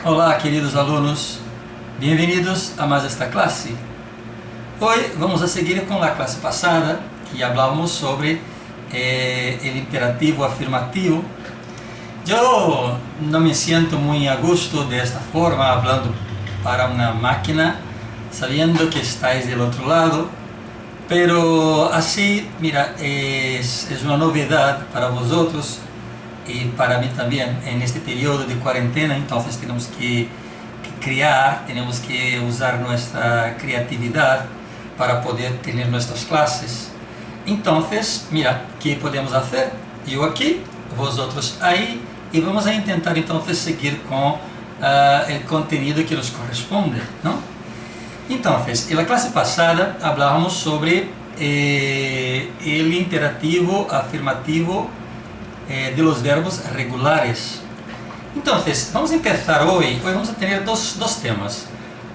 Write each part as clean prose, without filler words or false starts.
Olá, queridos alunos, bem-vindos a mais esta classe. Hoy vamos a seguir con la clase pasada, que hablábamos sobre el imperativo afirmativo. Yo no me siento muy a gusto de esta forma, hablando para una máquina, sabiendo que estáis del otro lado, pero así, mira, es una novedad para vosotros y para mí también en este periodo de cuarentena. Entonces tenemos que crear, tenemos que usar nuestra creatividad para poder tener nuestras clases. Entonces, mira, ¿qué podemos hacer? Yo aquí, vosotros ahí, y vamos a intentar entonces seguir con el contenido que nos corresponde, ¿no? Entonces, en la clase pasada hablábamos sobre el imperativo afirmativo de los verbos regulares. Entonces, vamos a empezar hoy vamos a tener dos temas.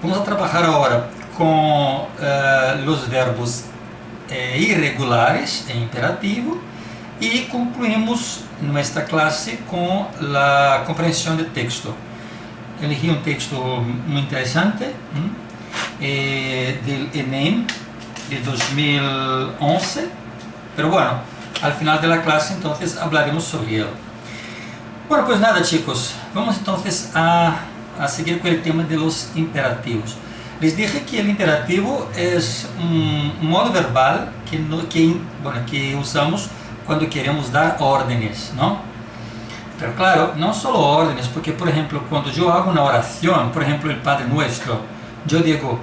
Vamos a trabajar ahora con los verbos irregulares en imperativo y concluimos nuestra clase con la comprensión de texto. Elegí un texto muy interesante del ENEM de 2011, pero bueno, al final de la clase entonces hablaremos sobre él. Bueno, pues nada, chicos, vamos entonces a seguir con el tema de los imperativos. Les dije que el imperativo es un modo verbal que usamos cuando queremos dar órdenes, ¿no? Pero claro, no solo órdenes, porque por ejemplo, cuando yo hago una oración, por ejemplo el Padre Nuestro, yo digo,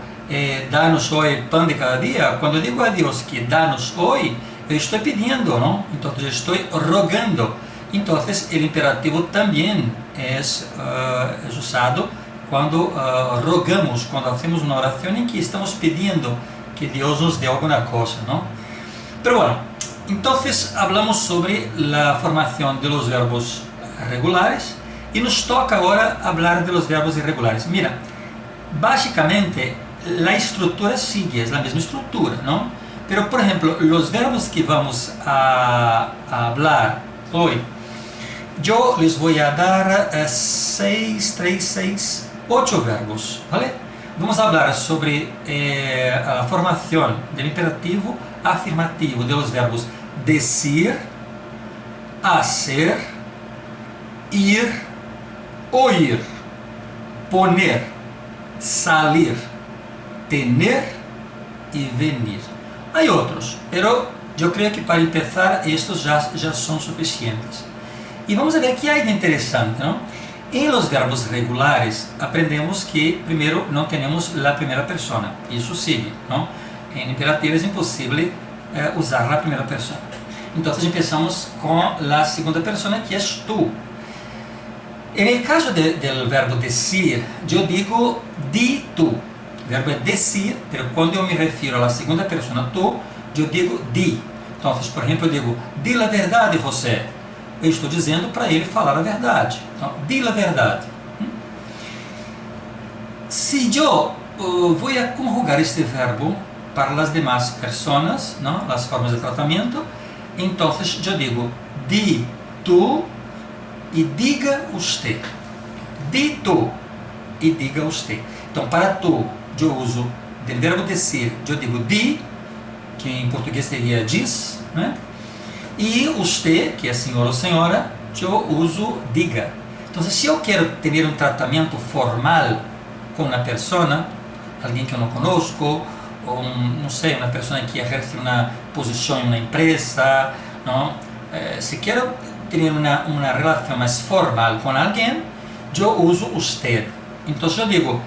danos hoy el pan de cada día. Cuando digo a Dios que danos hoy, yo estoy pidiendo, ¿no? Entonces yo estoy rogando. Entonces el imperativo también es usado cuando rogamos, cuando hacemos una oración en que estamos pidiendo que Dios nos dé alguna cosa, ¿no? Pero bueno, entonces hablamos sobre la formación de los verbos regulares y nos toca ahora hablar de los verbos irregulares. Mira, básicamente la estructura sigue, es la misma estructura, ¿no? Pero por ejemplo, los verbos que vamos a hablar hoy, yo les voy a dar 8 verbos, ¿vale? Vamos a hablar sobre la formación del imperativo afirmativo de los verbos decir, hacer, ir, oír, poner, salir, tener y venir. Hay otros, pero yo creo que para empezar estos ya son suficientes. Y vamos a ver qué hay de interesante, ¿no? En los verbos regulares aprendemos que primero no tenemos la primera persona, eso sigue, ¿no? En imperativo es imposible usar la primera persona. Entonces empezamos con la segunda persona, que es tú. En el caso del verbo decir, yo digo di tú. El verbo es decir, pero cuando yo me refiero a la segunda persona tú, yo digo di. Entonces, por ejemplo, eu digo, di la verdade, José. Eu estou dizendo para ele falar a verdade. Então, di la verdade. Si yo voy a conjugar este verbo para las demás personas, ¿no? Las formas de tratamiento, entonces yo digo, di tú y diga usted. Di tú y diga usted. Então, para tú, yo uso del verbo decir, yo digo di, que em português seria diz, né? E usted, que é senhor ou senhora, eu uso diga. Então, se eu quero ter um tratamento formal com uma pessoa, alguém que eu não conosco, ou não sei, uma pessoa que exerce uma posição em uma empresa, não? Se quero ter uma relação mais formal com alguém, eu uso usted. Então, eu digo,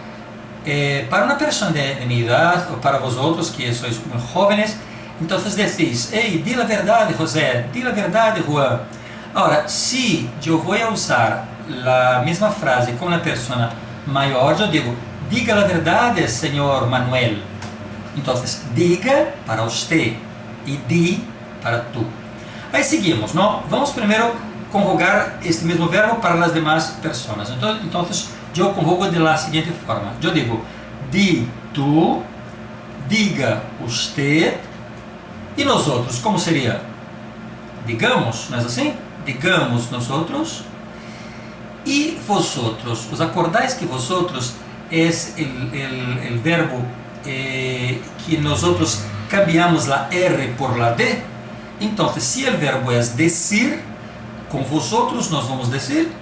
para uma pessoa de minha idade, ou para vosotros que sois muito jóvenes, entonces decís, hey, di la verdade, José, di la verdade, Juan. Ahora, si yo voy a usar la misma frase con una persona mayor, yo digo, diga la verdade, señor Manuel. Entonces, diga para usted y di para tú. Ahí seguimos, ¿no? Vamos primero conjugar este mismo verbo para las demás personas. Entonces yo conjugo de la siguiente forma. Yo digo, di tú, diga usted. E nós outros, como seria? Digamos, não é assim? Digamos nós outros. y vosotros. ¿Os acordáis que vosotros es el verbo que nosotros cambiamos la R por la D? Entonces, si el verbo es decir, con vosotros nos vamos a decir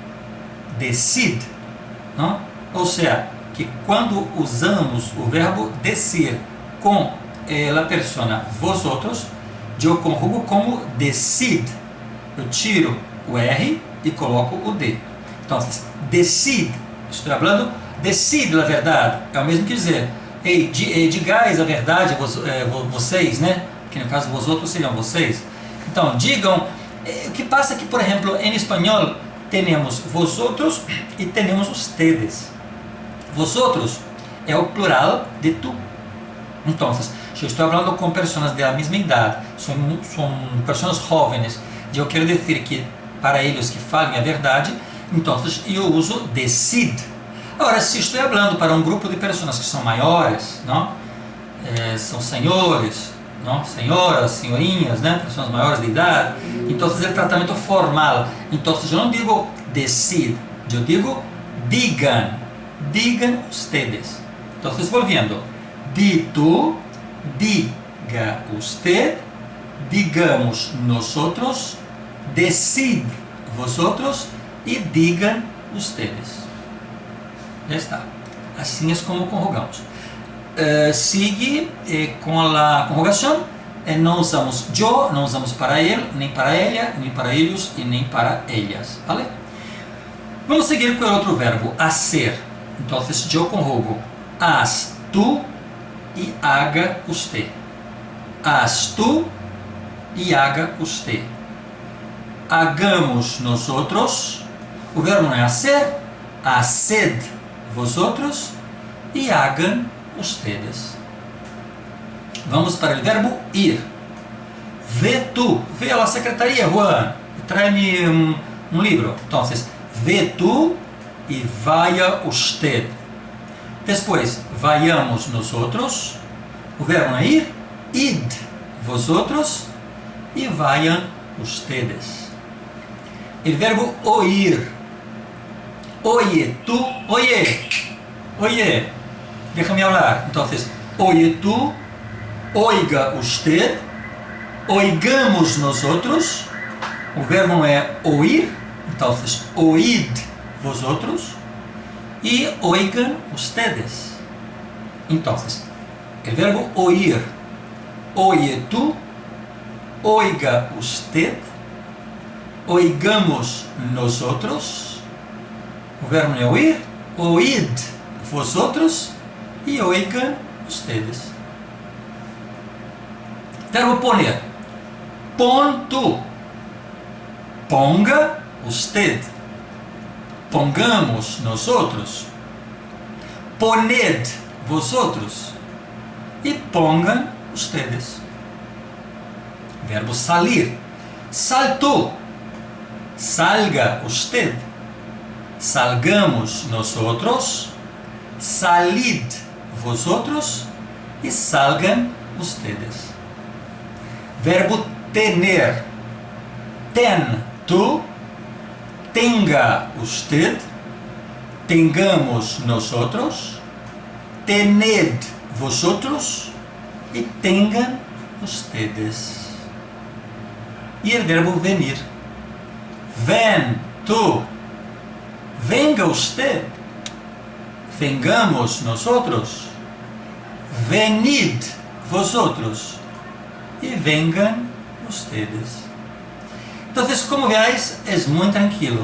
decid, ¿no? O sea, que cuando usamos o verbo decir com a persona vosotros, eu conjugo como decid. Eu tiro o R e coloco o D. Então, decid, estou falando, decid a verdade. É o mesmo que dizer, ei, digais a verdade, vocês, né? Que no caso vosotros seriam vocês. Então, digam. O que passa é que, por exemplo, em espanhol, temos vosotros e temos ustedes. Vosotros é o plural de tu. Então, se eu estou falando com pessoas da mesma idade, são pessoas jovens, e eu quero dizer que para eles que falem a verdade, então eu uso decid. Agora, se estou falando para um grupo de pessoas que são maiores, não? São senhores, não? Senhoras, senhorinhas, né? Pessoas maiores de idade, então é o tratamento formal. Então eu não digo decid, eu digo digan. Digan ustedes. Entonces, volviendo. Di tú, diga usted, digamos nosotros, decid vosotros y digan ustedes. Já está. Assim é como conjugamos. Sigue com a conjugação. Não usamos yo, não usamos para ele, nem para ella, nem para ellos e nem para ellas. ¿Vale? Vamos seguir com o outro verbo, hacer. Então, eu conjugo haz tú e haga usted. Haz tú e haga usted. Hagamos nosotros. O verbo não é hacer. Haced vosotros e hagan ustedes. Vamos para o verbo ir. Ve tú. Ve a la secretaria, Juan. Trae-me um livro. Então, ve tú e vaya usted. Depois, vayamos nosotros. O verbo é ir. Id vosotros e vayan ustedes. O verbo oír. Oye tú. Oye. Déjame hablar. Então, oye tú. Oiga usted. Oigamos nosotros. O verbo não é oír. Então, oíd vosotros e oigan ustedes. Então, o verbo oír. Oye tú, oiga usted, oigamos nosotros. O verbo não é oír. Oíd vosotros e oigan ustedes. Verbo poner. Pon tú. Ponga usted. Pongamos nosotros. Poned vosotros. E pongan ustedes. Verbo salir. Sal tú. Salga usted. Salgamos nosotros. Salid vosotros. E salgan ustedes. Verbo tener. Ten tú. Tenga usted, tengamos nosotros, tened vosotros y tengan ustedes. Y el verbo venir. Ven tú, venga usted, vengamos nosotros, venid vosotros y vengan ustedes. Entonces, como veis, es muy tranquilo.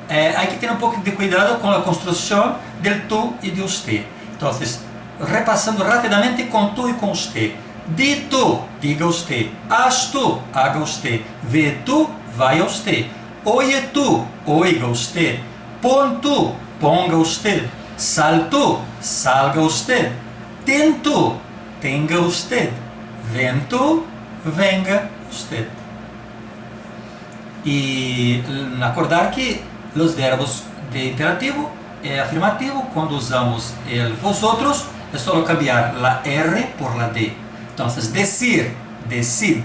Hay que tener un poco de cuidado con la construcción del tú y de usted. Entonces, repasando rápidamente con tú y con usted. Di tú, diga usted. Haz tú, haga usted. Ve tú, vaya usted. Oye tú, oiga usted. Pon tú, ponga usted. Sal tú, salga usted. Ten tú, tenga usted. Ven tú, venga usted. E acordar que os verbos de imperativo e afirmativo, quando usamos el vosotros, é só cambiar la R por la D. Então, decir, decid,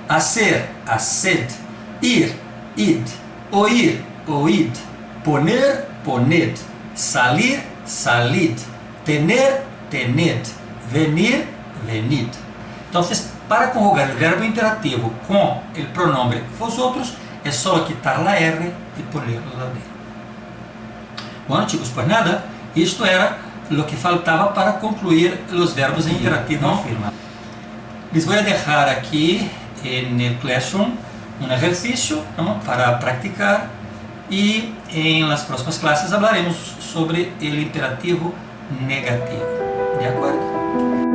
hacer, haced, ir, id, oír, oíd, poner, poned, salir, salid, tener, tened, venir, venid. Entonces, para conjugar el verbo interativo con el pronombre vosotros, es solo quitar la R y poner la D. Bueno, chicos, pues nada, esto era lo que faltaba para concluir los verbos interativos afirmados. Les voy a dejar aquí en el Classroom un ejercicio, ¿no?, para practicar, y en las próximas clases hablaremos sobre el imperativo negativo. ¿De acuerdo?